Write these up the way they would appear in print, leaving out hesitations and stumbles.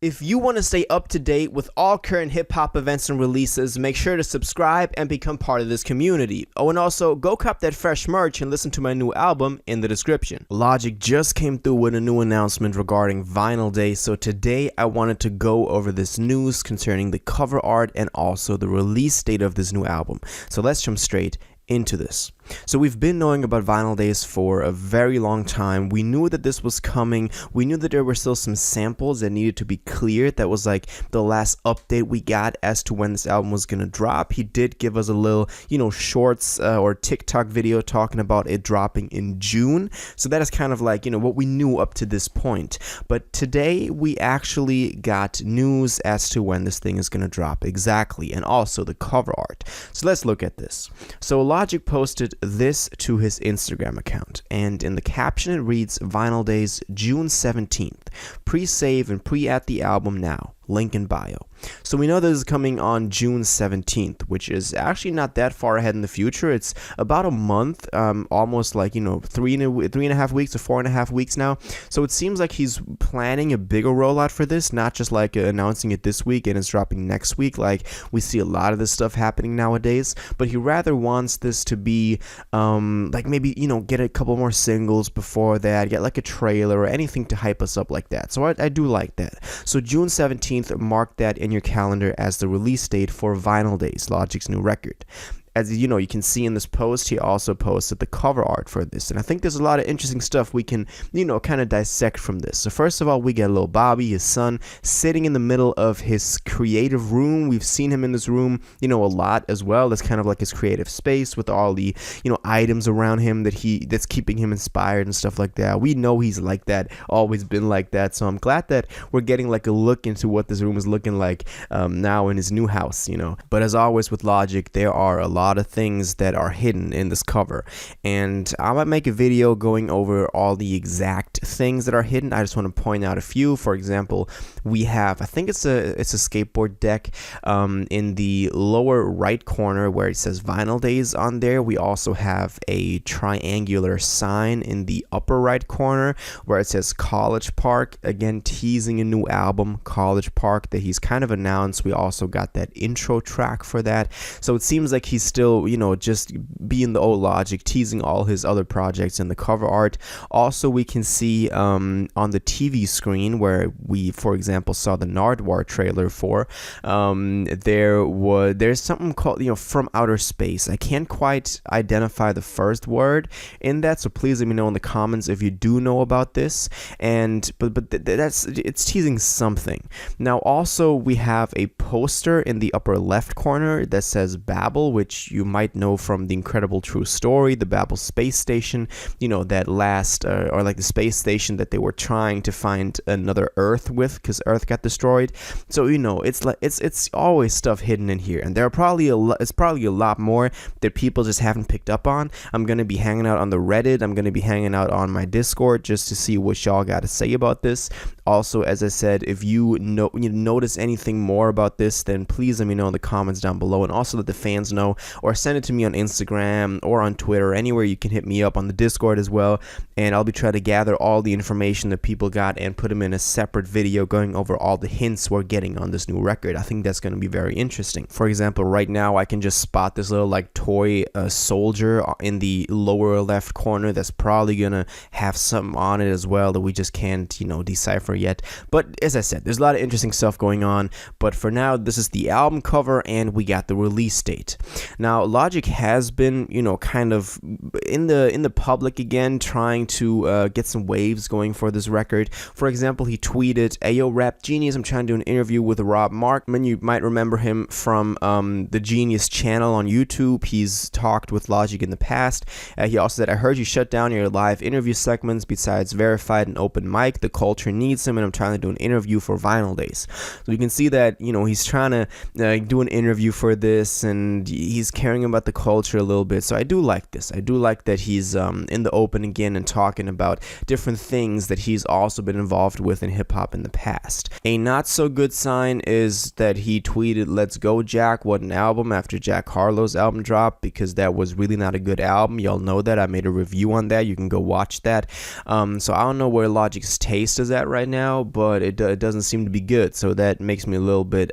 If you want to stay up to date with all current hip-hop events and releases, make sure to subscribe and become part of this community. Oh, and also, go cop that fresh merch and listen to my new album in the description. Logic just came through with a new announcement regarding Vinyl Day, so today I wanted to go over this news concerning the cover art and also the release date of this new album. So let's jump straight into this. So we've been knowing about Vinyl Days for a very long time. We knew that this was coming. We knew that there were still some samples that needed to be cleared. That was like the last update we got as to when this album was gonna drop. He did give us a little, shorts or TikTok video talking about it dropping in June. So that is kind of like, what we knew up to this point. But today we actually got news as to when this thing is gonna drop exactly, and also the cover art. So let's look at this. So Logic posted this to his Instagram account, and in the caption it reads, Vinyl Days June 17th, pre-save and pre-add the album now, link in bio. So we know this is coming on June 17th, which is actually not that far ahead in the future. It's about a month, almost like, 3.5 weeks to 4.5 weeks now. So it seems like he's planning a bigger rollout for this, not just like announcing it this week and it's dropping next week. Like we see a lot of this stuff happening nowadays, but he rather wants this to be like maybe, get a couple more singles before that, get like a trailer or anything to hype us up like that. So I do like that. So June 17th, mark that in your calendar as the release date for Vinyl Days, Logic's new record. As you can see in this post, he also posted the cover art for this. And I think there's a lot of interesting stuff we can, kind of dissect from this. So first of all, we get Lil Bobby, his son, sitting in the middle of his creative room. We've seen him in this room, a lot as well. That's kind of like his creative space with all the, items around him that's keeping him inspired and stuff like that. We know he's like that, always been like that. So I'm glad that we're getting like a look into what this room is looking like now in his new house, But as always with Logic, there are a lot of things that are hidden in this cover, and I might make a video going over all the exact things that are hidden. I just want to point out a few. For example, we have, I think it's a skateboard deck in the lower right corner where it says Vinyl Days on there. We also have a triangular sign in the upper right corner where it says College Park, again teasing a new album, College Park, that he's kind of announced. We also got that intro track for that, so it seems like he's still, just being the old Logic, teasing all his other projects in the cover art. Also, we can see on the TV screen where we, for example, saw the Nardwuar trailer for, there's something called, From Outer Space. I can't quite identify the first word in that, so please let me know in the comments if you do know about this. And it's teasing something. Now, also, we have a poster in the upper left corner that says Babel, which you might know from The Incredible True Story, the Babel space station, that last, or like the space station that they were trying to find another Earth with, because Earth got destroyed. So, it's like, it's always stuff hidden in here, and there are it's probably a lot more that people just haven't picked up on. I'm going to be hanging out on the Reddit. I'm going to be hanging out on my Discord just to see what y'all got to say about this. Also, as I said, if you notice anything more about this, then please let me know in the comments down below, and also let the fans know, or send it to me on Instagram or on Twitter, or anywhere. You can hit me up on the Discord as well, and I'll be trying to gather all the information that people got and put them in a separate video going over all the hints we're getting on this new record. I think that's going to be very interesting. For example, right now I can just spot this little like toy soldier in the lower left corner that's probably gonna have something on it as well that we just can't decipher yet. But as I said, there's a lot of interesting stuff going on, but for now this is the album cover and we got the release date. Now Logic has been kind of in the public again, trying to get some waves going for this record. For example, he tweeted, "Ayo Rap Genius, I'm trying to do an interview with Rob Markman." You might remember him from the Genius channel on YouTube. He's talked with Logic in the past. He also said, "I heard you shut down your live interview segments besides Verified and Open Mic. The culture needs him, and I'm trying to do an interview for Vinyl Days." So you can see that he's trying to do an interview for this, and he he's caring about the culture a little bit. So I do like this. I do like that he's in the open again and talking about different things that he's also been involved with in hip-hop in the past. A not so good sign is that he tweeted "Let's Go Jack, what an album" after Jack Harlow's album dropped, because that was really not a good album. Y'all know that. I made a review on that. You can go watch that. So I don't know where Logic's taste is at right now, but it doesn't seem to be good. So that makes me a little bit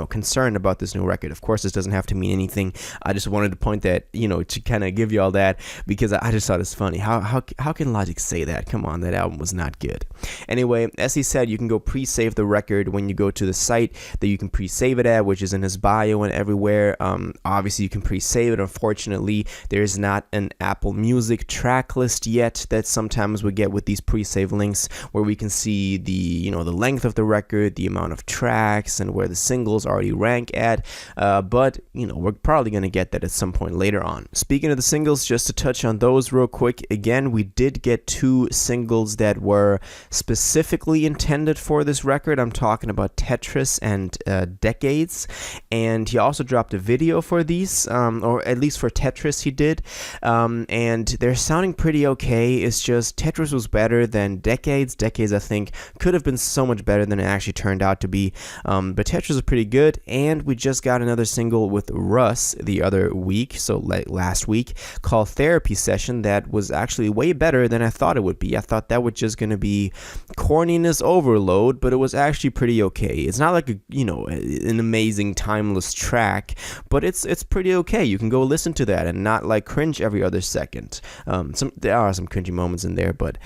concerned about this new record. Of course, this doesn't have to mean anything. I just wanted to point that, to kind of give y'all that, because I just thought it's funny. How can Logic say that? Come on, that album was not good. Anyway, as he said, you can go pre-save the record when you go to the site that you can pre-save it at, which is in his bio and everywhere. Obviously, you can pre-save it. Unfortunately, there is not an Apple Music track list yet that sometimes we get with these pre-save links, where we can see the length of the record, the amount of tracks, and where the singles already rank at. But we're probably going to get that at some point later on. Speaking of the singles, just to touch on those real quick, again, we did get 2 singles that were specifically intended for this record. I'm talking about Tetris and Decades, and he also dropped a video for these, or at least for Tetris he did, and they're sounding pretty okay. It's just Tetris was better than Decades. Decades, I think, could have been so much better than it actually turned out to be, but Tetris is pretty good. And we just got another single with Russ the other week, so last week, called Therapy Session, that was actually way better than I thought it would be. I thought that was just going to be corniness overload, but it was actually pretty okay. It's not like an amazing timeless track, but it's pretty okay. You can go listen to that and not like cringe every other second. There are some cringy moments in there, but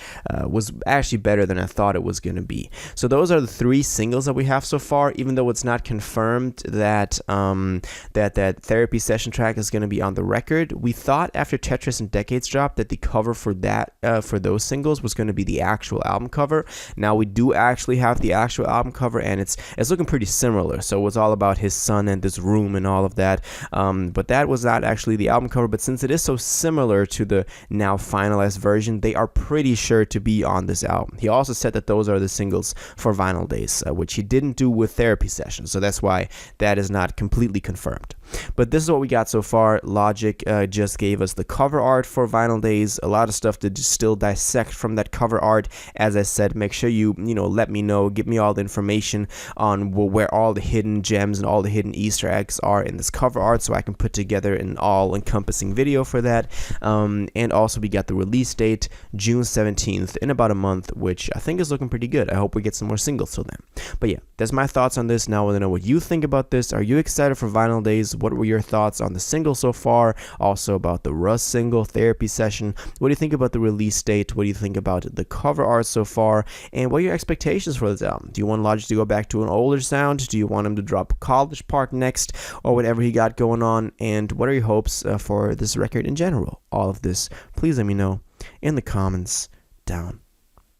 was actually better than I thought it was going to be. So those are the 3 singles that we have so far, even though it's not confirmed that that Therapy Session track is going to be on the record. We thought after Tetris and Decades dropped that the cover for those singles was going to be the actual album cover. Now we do actually have the actual album cover, and it's looking pretty similar. So it's all about his son and this room and all of that. But that was not actually the album cover. But since it is so similar to the now finalized version, they are pretty sure to be on this album. He also said that those are the singles for Vinyl Days, which he didn't do with Therapy Session. So that's why that is not completely confirmed. But this is what we got so far. Logic just gave us the cover art for Vinyl Days. A lot of stuff to still dissect from that cover art. As I said, make sure you let me know, give me all the information on where all the hidden gems and all the hidden Easter eggs are in this cover art, so I can put together an all-encompassing video for that. And also we got the release date, June 17th, in about a month, which I think is looking pretty good. I hope we get some more singles till then. But yeah, that's my thoughts on this. Now I want to know what you think about this. Are you excited for Vinyl Days? What were your thoughts on the single so far? Also about the Russ single, Therapy Session. What do you think about the release date? What do you think about the cover art so far? And what are your expectations for this album? Do you want Logic to go back to an older sound? Do you want him to drop College Park next, or whatever he got going on? And what are your hopes for this record in general? All of this, please let me know in the comments down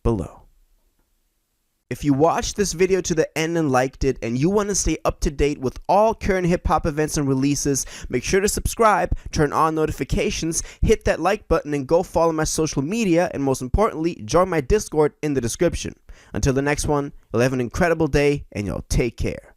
below. If you watched this video to the end and liked it, and you want to stay up to date with all current hip-hop events and releases, make sure to subscribe, turn on notifications, hit that like button, and go follow my social media, and most importantly, join my Discord in the description. Until the next one, you'll have an incredible day, and y'all take care.